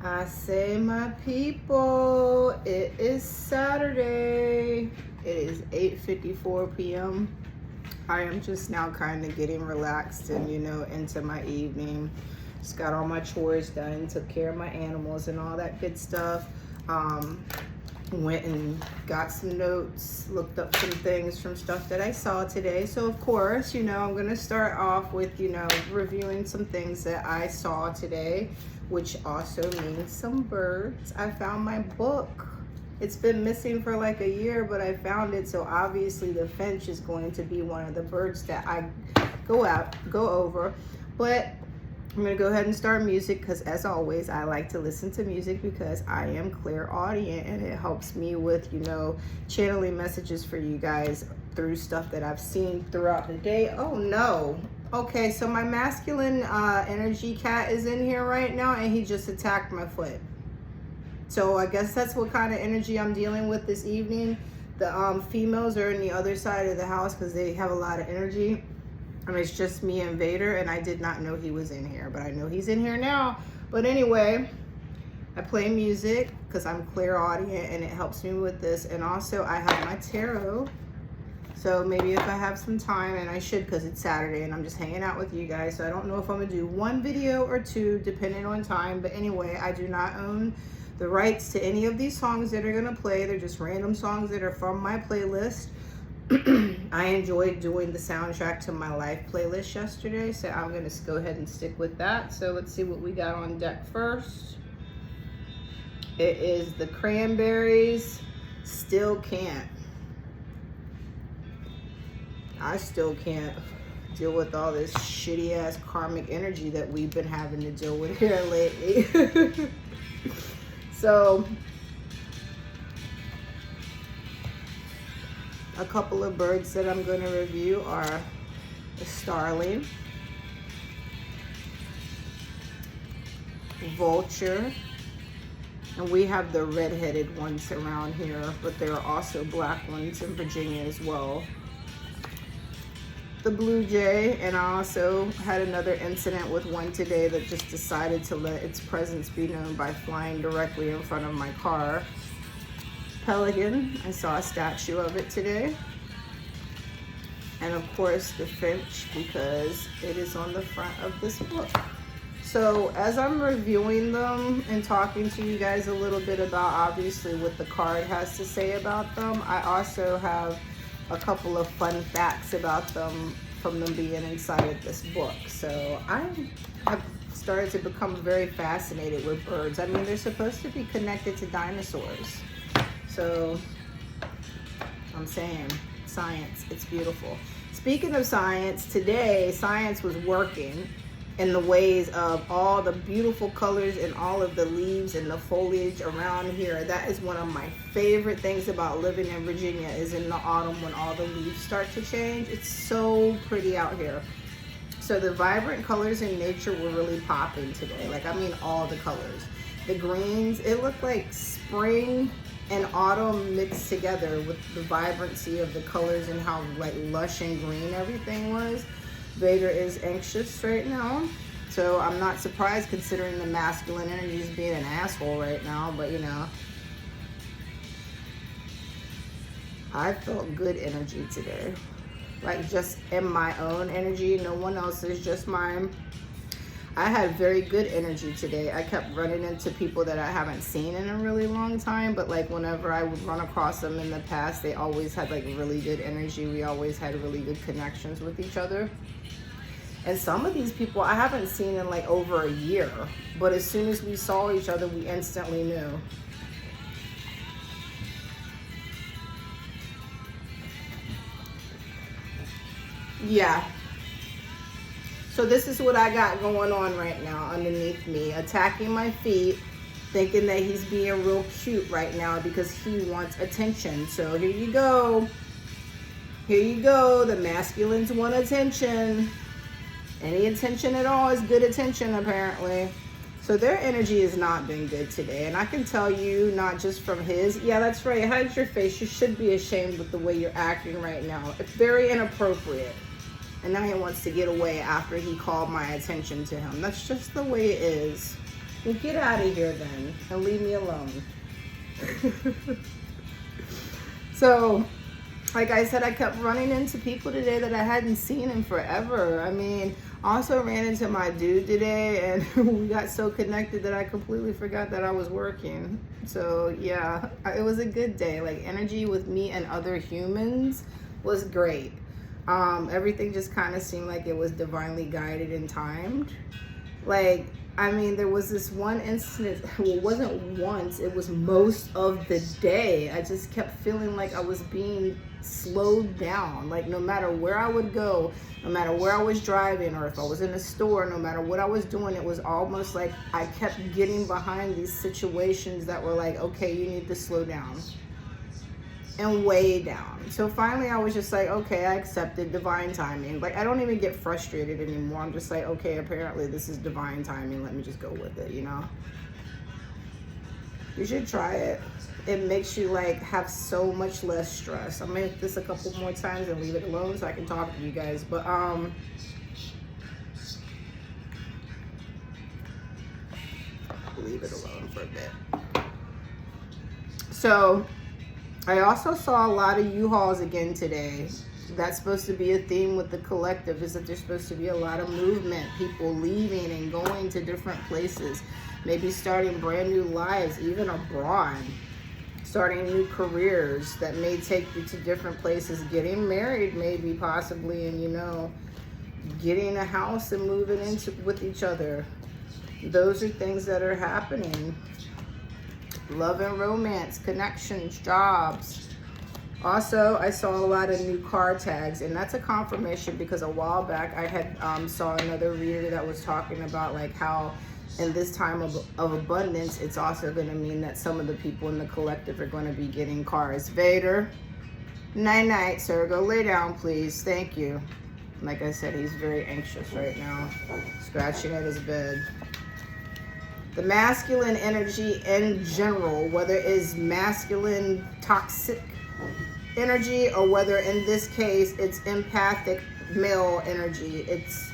I say, my people, it is Saturday. It is 8:54 p.m. I am just now kind of getting relaxed and, into my evening. Just got all my chores done, took care of my animals and all that good stuff. Went and got some notes, looked up some things from stuff that I saw today. So of course, I'm going to start off with, reviewing some things that I saw today, which also means some birds. I found my book. It's been missing for like a year, but I found it. So obviously the finch is going to be one of the birds that I go over. But I'm going to go ahead and start music because, as always, I like to listen to music because I am clairaudient and it helps me with, channeling messages for you guys through stuff that I've seen throughout the day. Oh, no. Okay, so my masculine energy cat is in here right now and he just attacked my foot. So I guess that's what kind of energy I'm dealing with this evening. The females are in the other side of the house because they have a lot of energy. And it's just me and Vader, and I did not know he was in here, but I know he's in here now. But anyway, I play music because I'm clairaudient and it helps me with this. And also I have my tarot. So maybe if I have some time, and I should because it's Saturday and I'm just hanging out with you guys. So I don't know if I'm gonna do one video or two depending on time. But anyway, I do not own the rights to any of these songs that are gonna play. They're just random songs that are from my playlist. I enjoyed doing the soundtrack to my life playlist yesterday, so I'm going to go ahead and stick with that. So let's see what we got on deck first. It is the Cranberries, Still Can't. I still can't deal with all this shitty ass karmic energy that we've been having to deal with here lately. So a couple of birds that I'm going to review are the starling, vulture, and we have the red-headed ones around here, but there are also black ones in Virginia as well. The blue jay, and I also had another incident with one today that just decided to let its presence be known by flying directly in front of my car. Pelican, I saw a statue of it today. And of course the finch, because it is on the front of this book. So as I'm reviewing them and talking to you guys a little bit about obviously what the card has to say about them, I also have a couple of fun facts about them from them being inside of this book. So I have started to become very fascinated with birds. I mean, they're supposed to be connected to dinosaurs. So I'm saying science, it's beautiful. Speaking of science, today science was working in the ways of all the beautiful colors and all of the leaves and the foliage around here. That is one of my favorite things about living in Virginia, is in the autumn when all the leaves start to change. It's so pretty out here. So the vibrant colors in nature were really popping today. Like, I mean, all the colors. The greens, it looked like spring and autumn mixed together with the vibrancy of the colors and how like lush and green everything was. Vader is anxious right now, so I'm not surprised considering the masculine energy is being an asshole right now, but I felt good energy today, like just in my own energy, no one else's, just mine. I had very good energy today. I kept running into people that I haven't seen in a really long time, but like whenever I would run across them in the past, they always had like really good energy. We always had really good connections with each other. And some of these people I haven't seen in like over a year, but as soon as we saw each other, we instantly knew. Yeah. So this is what I got going on right now underneath me, attacking my feet, thinking that he's being real cute right now because he wants attention. So here you go. Here you go. The masculines want attention. Any attention at all is good attention, apparently. So their energy has not been good today. And I can tell you, not just from his, yeah, that's right, hide your face. You should be ashamed with the way you're acting right now. It's very inappropriate. And now he wants to get away after he called my attention to him. That's just the way it is. Well, get out of here then and leave me alone. So, like I said, I kept running into people today that I hadn't seen in forever. I mean, also ran into my dude today, and we got so connected that I completely forgot that I was working. So yeah, it was a good day. Like, energy with me and other humans was great. Everything just kind of seemed like it was divinely guided and timed. Like, I mean, there was this one instance, well, it wasn't once, it was most of the day. I just kept feeling like I was being slowed down. Like, no matter where I would go, no matter where I was driving, or if I was in a store, no matter what I was doing, it was almost like I kept getting behind these situations that were like, okay, you need to slow down and way down. So finally I was just like, okay, I accepted divine timing. Like, I don't even get frustrated anymore. I'm just like, okay, apparently this is divine timing. Let me just go with it, you know? You should try it. It makes you like have so much less stress. I'm gonna hit this a couple more times and leave it alone so I can talk to you guys. But leave it alone for a bit. So I also saw a lot of U-Hauls again today. That's supposed to be a theme with the collective, is that there's supposed to be a lot of movement, people leaving and going to different places, maybe starting brand new lives, even abroad, starting new careers that may take you to different places, getting married maybe, possibly, and, you know, getting a house and moving into with each other. Those are things that are happening. Love and romance, connections, jobs. Also, I saw a lot of new car tags, and that's a confirmation because a while back I had saw another reader that was talking about like how in this time of abundance, it's also going to mean that some of the people in the collective are going to be getting cars. Vader, night night, sir. Go lay down, please. Thank you. Like I said, he's very anxious right now, scratching at his bed. The masculine energy in general, whether it is masculine toxic energy or whether in this case it's empathic male energy, it's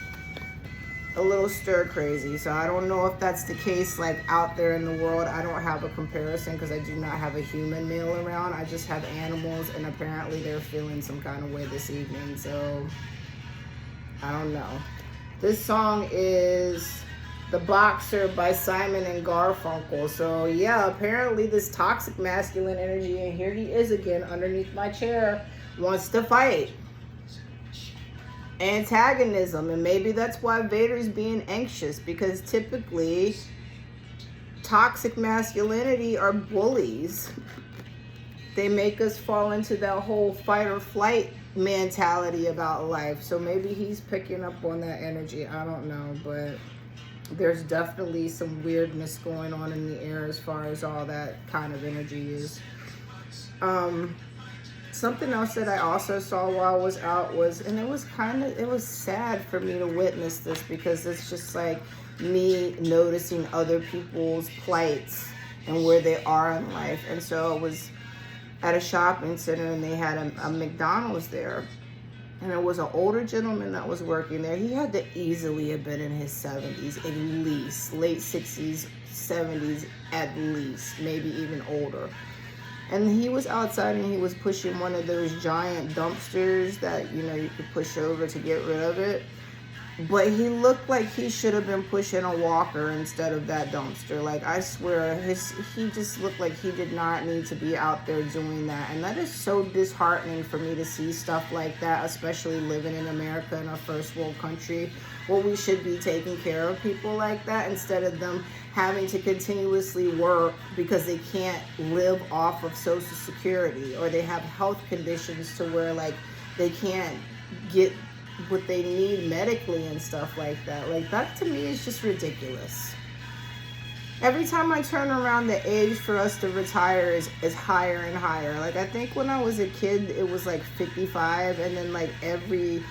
a little stir crazy. So I don't know if that's the case like out there in the world. I don't have a comparison because I do not have a human male around. I just have animals, and apparently they're feeling some kind of way this evening. So I don't know. This song is The Boxer by Simon and Garfunkel. So yeah, apparently this toxic masculine energy, and here he is again underneath my chair, wants to fight. Antagonism, and maybe that's why Vader's being anxious, because typically toxic masculinity are bullies. They make us fall into that whole fight or flight mentality about life. So maybe he's picking up on that energy. I don't know, but there's definitely some weirdness going on in the air as far as all that kind of energy is. Something else that I also saw while I was out was, and it was sad for me to witness this, because it's just like me noticing other people's plights and where they are in life. And so I was at a shopping center, and they had a McDonald's there. And there was an older gentleman that was working there. He had to easily have been in his 70s, at least, late 60s, 70s, at least, maybe even older. And he was outside, and he was pushing one of those giant dumpsters that, you know, you could push over to get rid of it. But he looked like he should have been pushing a walker instead of that dumpster. Like, I swear, he just looked like he did not need to be out there doing that. And that is so disheartening for me to see stuff like that, especially living in America, in a first world country, where we should be taking care of people like that instead of them having to continuously work because they can't live off of Social Security, or they have health conditions to where, like, they can't get what they need medically and stuff like that. Like, that to me is just ridiculous. Every time I turn around, the age for us to retire is higher and higher. Like, I think when I was a kid, it was like 55, and then like every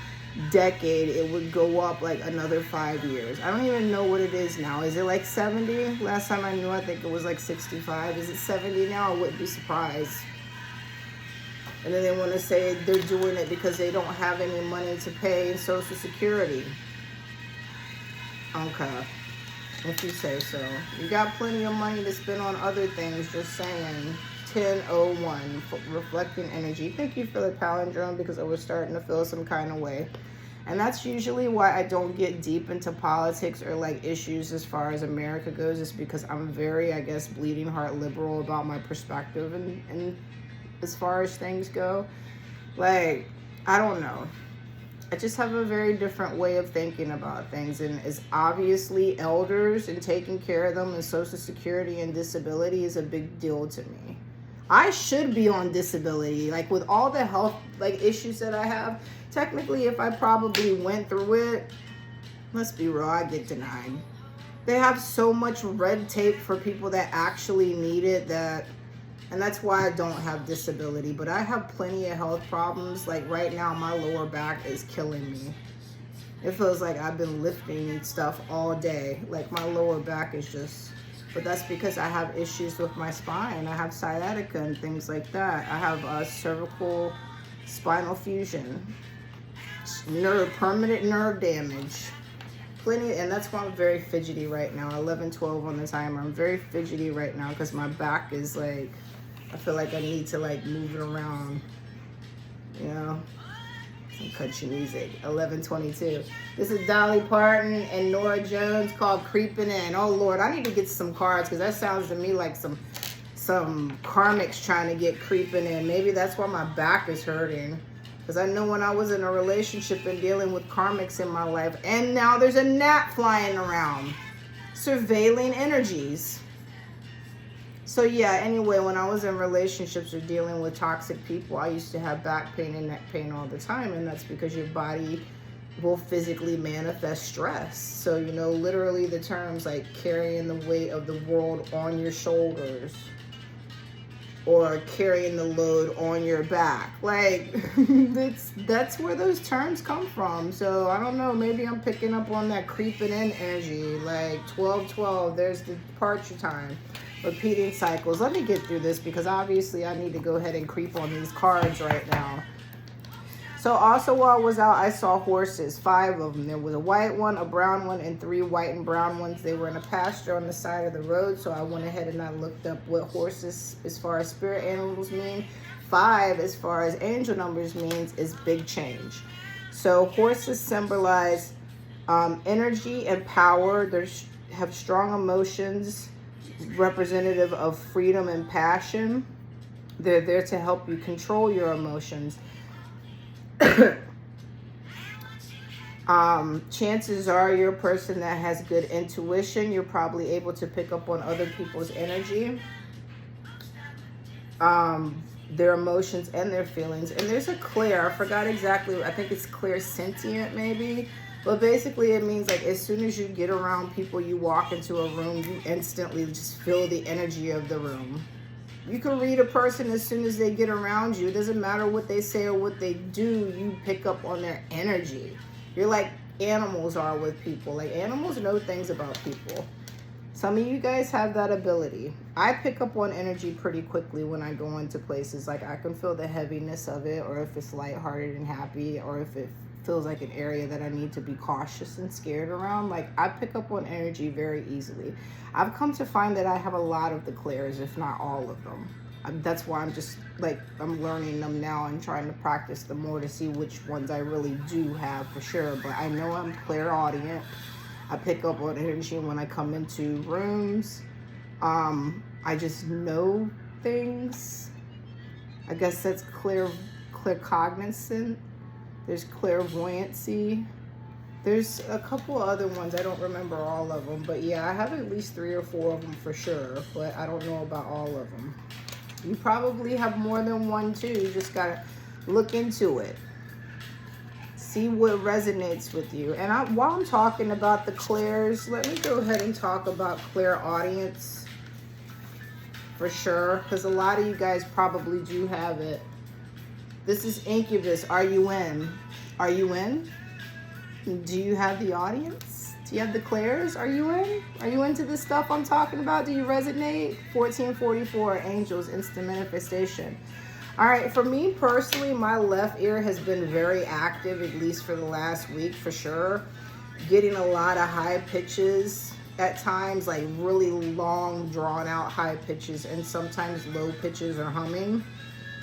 decade it would go up like another 5 years. I don't even know what it is now. Is it like 70? Last time I knew, I think it was like 65. Is it 70 now? I wouldn't be surprised. And then they want to say they're doing it because they don't have any money to pay in Social Security. Okay. if you say so. You got plenty of money to spend on other things, just saying. 1001, reflecting energy. Thank you for the palindrome, because I was starting to feel some kind of way. And that's usually why I don't get deep into politics or like issues as far as America goes, is because I'm very, I guess, bleeding heart liberal about my perspective and as far as things go. Like, I don't know. I just have a very different way of thinking about things, and it's obviously elders and taking care of them and Social Security and disability is a big deal to me. I should be on disability, like with all the health like issues that I have. Technically, if I probably went through it, let's be real, I get denied. They have so much red tape for people that actually need it, and that's why I don't have disability. But I have plenty of health problems. Like right now, my lower back is killing me. It feels like I've been lifting stuff all day. Like my lower back is just, but that's because I have issues with my spine. I have sciatica and things like that. I have cervical spinal fusion, permanent nerve damage. Plenty, and that's why I'm very fidgety right now. 11:12 on the timer. I'm very fidgety right now because my back is like, I feel like I need to like move it around, you know. Some country music. 11:22. This is Dolly Parton and Nora Jones called "Creeping In." Oh Lord, I need to get some cards, because that sounds to me like some karmics trying to get creeping in. Maybe that's why my back is hurting. Because I know when I was in a relationship and dealing with karmics in my life, and now there's a gnat flying around, surveilling energies. So yeah, anyway, when I was in relationships or dealing with toxic people, I used to have back pain and neck pain all the time, and that's because your body will physically manifest stress. So, you know, literally the terms like carrying the weight of the world on your shoulders, or carrying the load on your back. Like, that's where those terms come from. So, I don't know, maybe I'm picking up on that creeping in energy. Like, 12:12, there's the departure time. Repeating cycles. Let me get through this, because obviously I need to go ahead and creep on these cards right now. So also while I was out, I saw horses, 5 of them. There was a white one, a brown one, and 3 white and brown ones. They were in a pasture on the side of the road. So I went ahead and I looked up what horses, as far as spirit animals, mean. 5, as far as angel numbers, means is big change. So horses symbolize energy and power. They have strong emotions, representative of freedom and passion. They're there to help you control your emotions. Chances are you're a person that has good intuition. You're probably able to pick up on other people's energy, their emotions and their feelings. And there's a clair, I forgot exactly, I think it's clairsentient maybe. But basically it means like as soon as you get around people, you walk into a room, you instantly just feel the energy of the room. You can read a person as soon as they get around you. It doesn't matter what they say or what they do, you pick up on their energy. You're like animals are with people. Like animals know things about people. Some of you guys have that ability. I pick up on energy pretty quickly when I go into places. Like I can feel the heaviness of it, or if it's lighthearted and happy, or if it feels like an area that I need to be cautious and scared around. Like I pick up on energy very easily. I've come to find that I have a lot of the clairs, if not all of them. That's why I'm just like, I'm learning them now and trying to practice them more to see which ones I really do have for sure. But I know I'm clairaudient. I pick up on energy when I come into rooms. I just know things. I guess that's claircognizant. There's clairvoyancy. There's a couple other ones. I don't remember all of them. But yeah, I have at least 3 or 4 of them for sure. But I don't know about all of them. You probably have more than one too. You just got to look into it. See what resonates with you. And while I'm talking about the clairs, let me go ahead and talk about clairaudience for sure. Because a lot of you guys probably do have it. This is incubus. Are you in? Are you in? Do you have the audience? Do you have the clairs? Are you in? Are you into the stuff I'm talking about? Do you resonate? 1444, angels, instant manifestation. All right, for me personally, my left ear has been very active, at least for the last week for sure. Getting a lot of high pitches at times, like really long, drawn out high pitches, and sometimes low pitches or humming.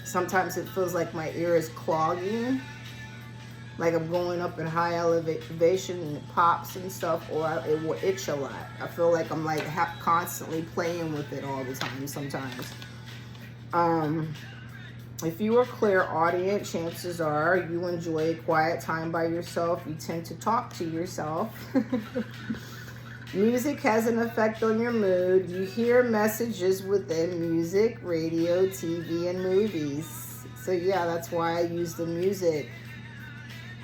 Sometimes it feels like my ear is clogging, like I'm going up in high elevation and it pops and stuff, or it will itch a lot. I feel like I'm like constantly playing with it all the time sometimes. If you are clairaudient, chances are you enjoy quiet time by yourself. You tend to talk to yourself. Music has an effect on your mood. You hear messages within music, radio, TV, and movies. So yeah, that's why I use the music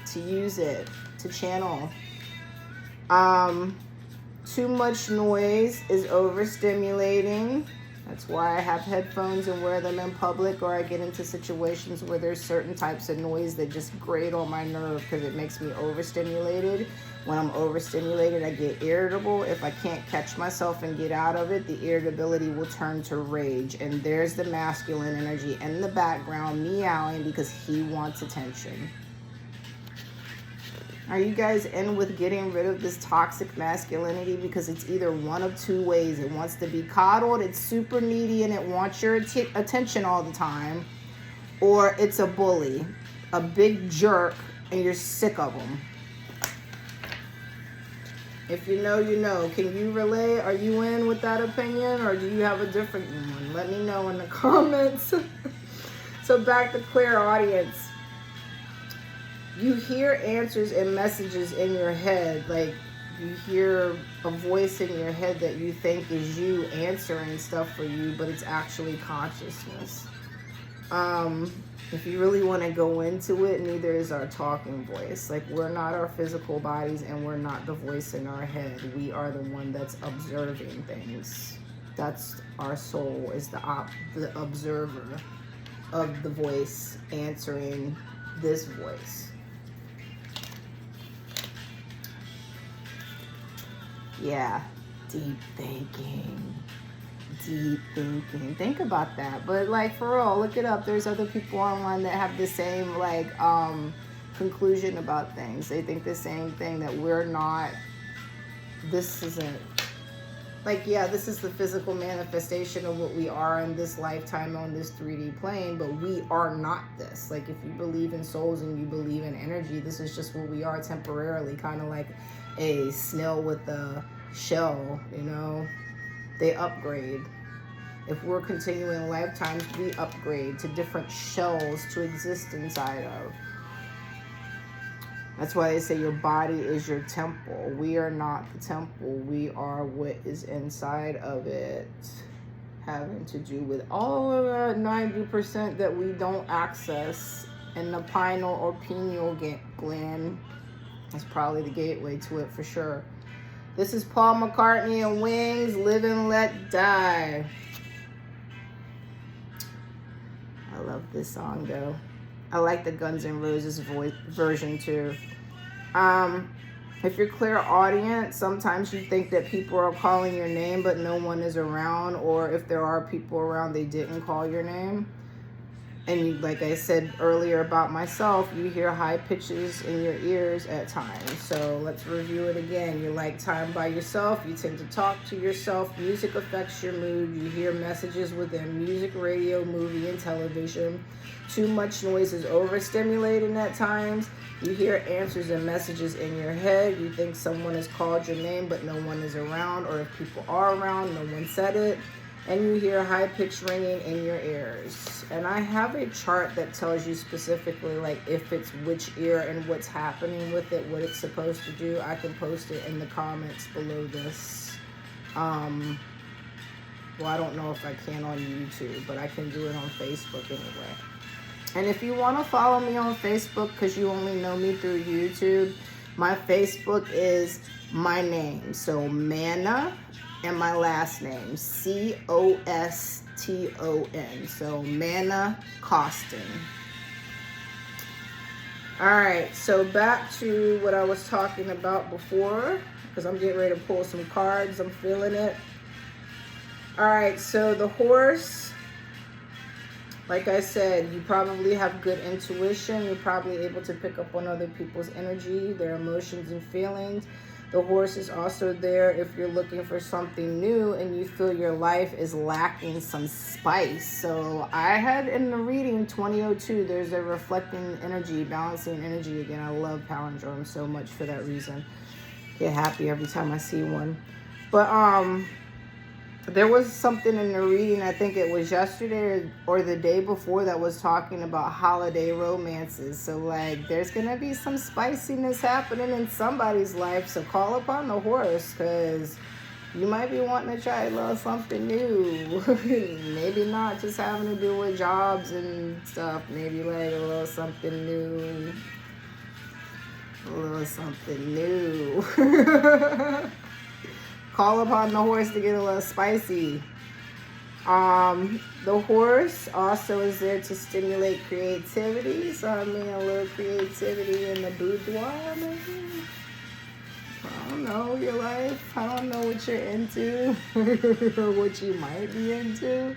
to channel. Too much noise is overstimulating. That's why I have headphones and wear them in public, or I get into situations where there's certain types of noise that just grate on my nerve because it makes me overstimulated. When I'm overstimulated, I get irritable. If I can't catch myself and get out of it, the irritability will turn to rage. And there's the masculine energy in the background meowing because he wants attention. Are you guys in with getting rid of this toxic masculinity? Because it's either one of two ways. It wants to be coddled, it's super needy, and it wants your attention all the time. Or it's a bully, a big jerk, and you're sick of them. If you know, you know. Can you relay? Are you in with that opinion, or do you have a different one? Let me know in the comments. So back to clairaudience. You hear answers and messages in your head, like you hear a voice in your head that you think is you answering stuff for you, but it's actually consciousness. If you really want to go into it, neither is our talking voice. Like, we're not our physical bodies, and we're not the voice in our head. We are the one that's observing things. That's our soul, is the observer of the voice answering this voice. Yeah, deep thinking. Think about that. But like, for real, look it up. There's other people online that have the same like conclusion about things. They think the same thing, that we're not, this isn't like, yeah, this is the physical manifestation of what we are in this lifetime on this 3D plane, but we are not this. Like, if you believe in souls and you believe in energy, this is just what we are temporarily, kind of like a snail with a shell, you know. They upgrade. If we're continuing lifetimes, we upgrade to different shells to exist inside of. That's why they say your body is your temple. We are not the temple. We are what is inside of it, having to do with all of that 90% that we don't access. And the pineal or pineal gland is probably the gateway to it for sure. This is Paul McCartney and Wings, Live and Let Die. I love this song though. I like the Guns N' Roses version too. If you're clairaudient, sometimes you think that people are calling your name, but no one is around. Or if there are people around, they didn't call your name. And like I said earlier about myself, you hear high pitches in your ears at times. So let's review it again. You like time by yourself. You tend to talk to yourself. Music affects your mood. You hear messages within music, radio, movie, and television. Too much noise is overstimulating at times. You hear answers and messages in your head. You think someone has called your name, but no one is around. Or if people are around, no one said it. And you hear high-pitched ringing in your ears. And I have a chart that tells you specifically, like, if it's which ear and what's happening with it, what it's supposed to do. I can post it in the comments below this. Well, I don't know if I can on YouTube, but I can do it on Facebook anyway. And if you want to follow me on Facebook, because you only know me through YouTube, my Facebook is my name. So, Mana. And my last name, Coston. So Mana Coston. All right, so back to what I was talking about before, because I'm getting ready to pull some cards. I'm feeling it. All right, so the horse, like I said, you probably have good intuition. You're probably able to pick up on other people's energy, their emotions and feelings. The horse is also there if you're looking for something new and you feel your life is lacking some spice. So I had in the reading 2002, there's a reflecting energy, balancing energy. Again, I love palindromes so much for that reason. Get happy every time I see one. But there was something in the reading, I think it was yesterday or the day before, that was talking about holiday romances. So like there's gonna be some spiciness happening in somebody's life, so call upon the horse, because you might be wanting to try a little something new. Maybe not just having to do with jobs and stuff, maybe like a little something new. A little something new. Call upon the horse to get a little spicy. The horse also is there to stimulate creativity. So I mean a little creativity in the boudoir, maybe. I don't know your life. I don't know what you're into or what you might be into.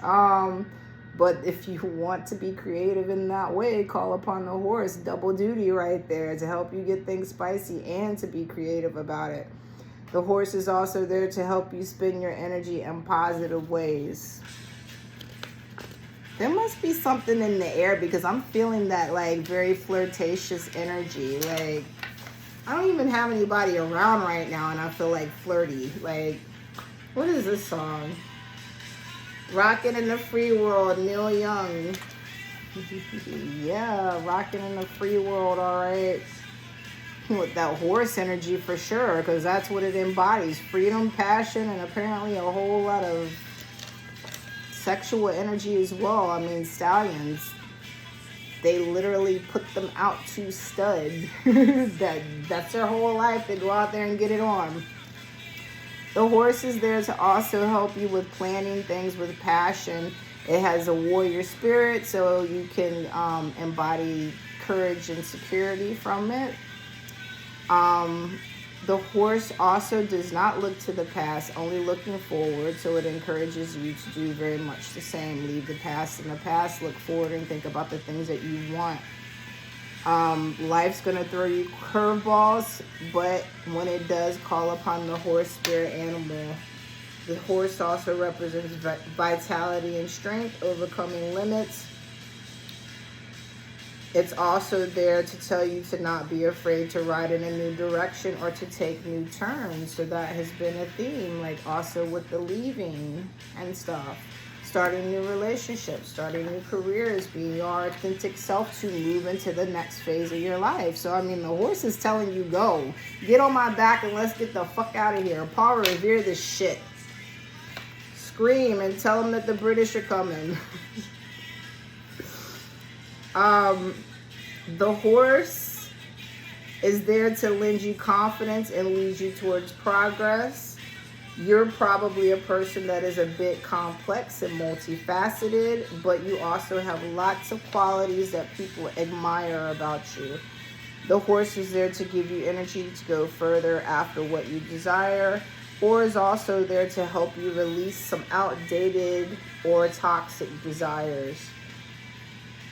But if you want to be creative in that way, call upon the horse. Double duty right there to help you get things spicy and to be creative about it. The horse is also there to help you spend your energy in positive ways. There must be something in the air because I'm feeling that like very flirtatious energy. Like I don't even have anybody around right now and I feel like flirty. Like, what is this song? Rockin' in the Free World, Neil Young. Yeah, rockin' in the free world, all right. With that horse energy for sure, because that's what it embodies. Freedom, passion, and apparently a whole lot of sexual energy as well. I mean, stallions, they literally put them out to stud. That's their whole life. They go out there and get it on. The horse is there to also help you with planning things with passion. It has a warrior spirit, so you can embody courage and security from it. The horse also does not look to the past, only looking forward, so it encourages you to do very much the same. Leave the past in the past, look forward and think about the things that you want. Life's going to throw you curveballs, but when it does, call upon the horse spirit animal. The horse also represents vitality and strength, overcoming limits. It's also there to tell you to not be afraid to ride in a new direction or to take new turns. So that has been a theme, like also with the leaving and stuff. Starting new relationships, starting new careers, being your authentic self to move into the next phase of your life. So, I mean, the horse is telling you, go. Get on my back and let's get the fuck out of here. Paul Revere this shit. Scream and tell them that the British are coming. The horse is there to lend you confidence and lead you towards progress. You're probably a person that is a bit complex and multifaceted, but you also have lots of qualities that people admire about you. The horse is there to give you energy to go further after what you desire, or is also there to help you release some outdated or toxic desires.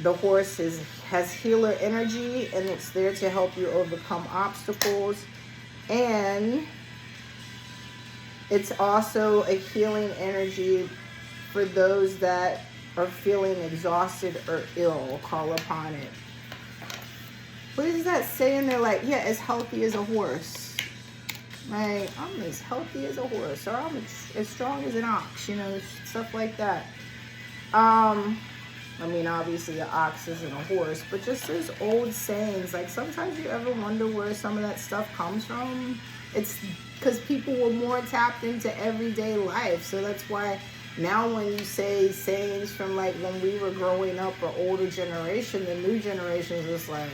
The horse has healer energy, and it's there to help you overcome obstacles. And it's also a healing energy for those that are feeling exhausted or ill. Call upon it. What is that saying? They're like, yeah, as healthy as a horse. Like, I'm as healthy as a horse, or I'm as strong as an ox, you know, stuff like that. I mean, obviously an ox isn't a horse, but just those old sayings. Like, sometimes you ever wonder where some of that stuff comes from? It's because people were more tapped into everyday life. So that's why now when you say sayings from like when we were growing up or older generation, the new generation is just like,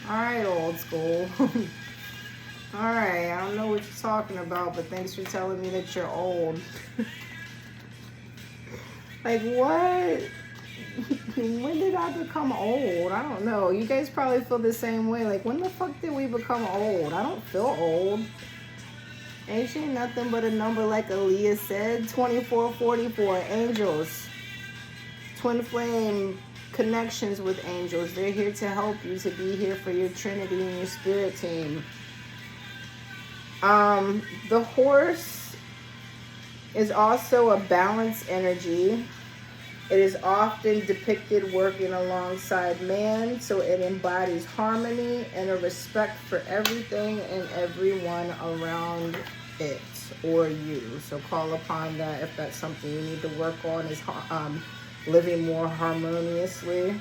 all right, old school. All right, I don't know what you're talking about, but thanks for telling me that you're old. Like, what? When did I become old? I don't know. You guys probably feel the same way. Like, when the fuck did we become old? I don't feel old. Ain't she nothing but a number, like Aaliyah said? 2444, angels. Twin flame connections with angels. They're here to help you, to be here for your Trinity and your spirit team. The horse is also a balanced energy. It is often depicted working alongside man, so it embodies harmony and a respect for everything and everyone around it or you. So call upon that if that's something you need to work on, is living more harmoniously,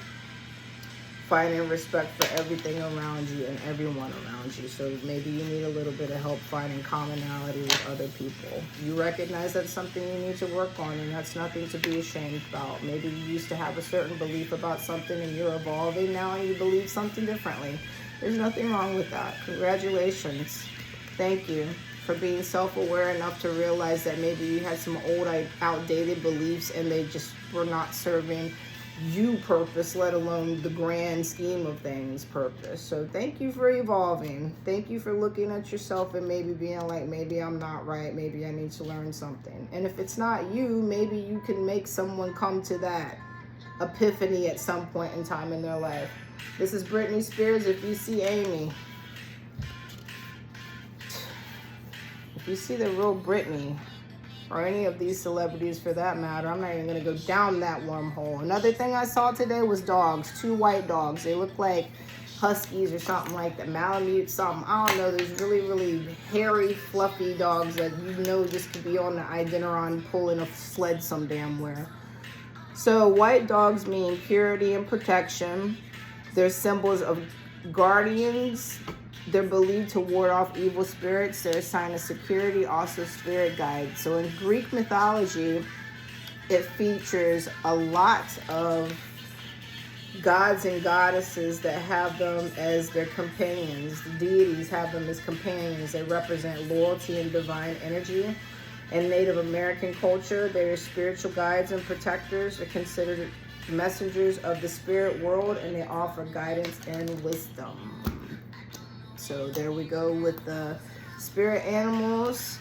finding respect for everything around you and everyone around you. So maybe you need a little bit of help finding commonality with other people. You recognize that's something you need to work on, and that's nothing to be ashamed about. Maybe you used to have a certain belief about something and you're evolving now and you believe something differently. There's nothing wrong with that. Congratulations. Thank you for being self-aware enough to realize that maybe you had some old, outdated beliefs and they just were not serving you purpose, let alone the grand scheme of things purpose. So thank you for evolving. Thank you for looking at yourself and maybe being like, maybe I'm not right, maybe I need to learn something. And if it's not you, maybe you can make someone come to that epiphany at some point in time in their life. This is Britney Spears. If you see Amy, if you see the real Britney, or any of these celebrities for that matter, I'm not even gonna go down that wormhole. Another thing I saw today was dogs, 2 white dogs. They look like huskies or something like that, Malamute something, I don't know. There's really, really hairy, fluffy dogs that you know just could be on the Iditarod pulling a sled some damn where. So white dogs mean purity and protection. They're symbols of guardians. They're believed to ward off evil spirits. They're a sign of security, also spirit guides. So in Greek mythology, it features a lot of gods and goddesses that have them as their companions. The deities have them as companions. They represent loyalty and divine energy. In Native American culture, they're spiritual guides and protectors. They're considered messengers of the spirit world, and they offer guidance and wisdom. So there we go with the spirit animals.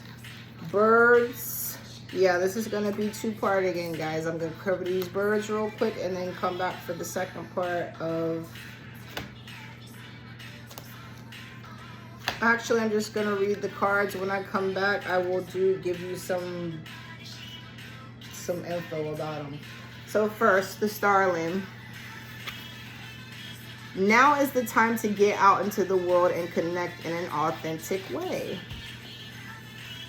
Birds. Yeah, this is going to be 2-part again, guys. I'm going to cover these birds real quick and then come back for the second part of... Actually, I'm just going to read the cards. When I come back, I will give you some info about them. So first, the starling. Now is the time to get out into the world and connect in an authentic way.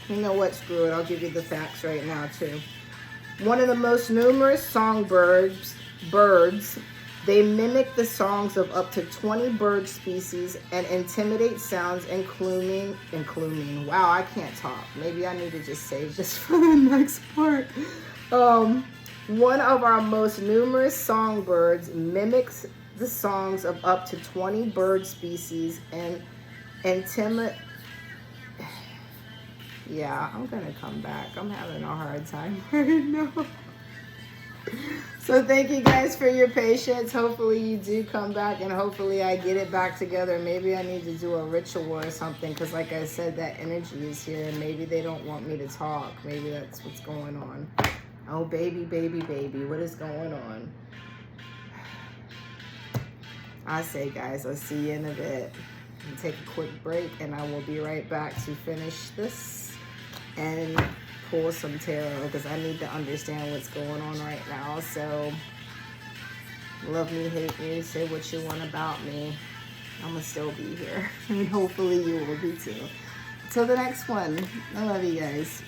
You know what? Screw it. I'll give you the facts right now, too. One of the most numerous songbirds, they mimic the songs of up to 20 bird species and intimidate sounds, including, wow, I can't talk. Maybe I need to just save this for the next part. One of our most numerous songbirds mimics the songs of up to 20 bird species and yeah, I'm gonna come back. I'm having a hard time right now. So thank you guys for your patience. Hopefully you do come back, and hopefully I get it back together. Maybe I need to do a ritual or something, because like I said, that energy is here and maybe they don't want me to talk. Maybe that's what's going on. Oh, baby, baby, baby, what is going on? I say, guys, I'll see you in a bit. I'll take a quick break, and I will be right back to finish this and pull some tarot, because I need to understand what's going on right now. So, love me, hate me, say what you want about me. I'm going to still be here. And hopefully you will be too. Till the next one. I love you guys.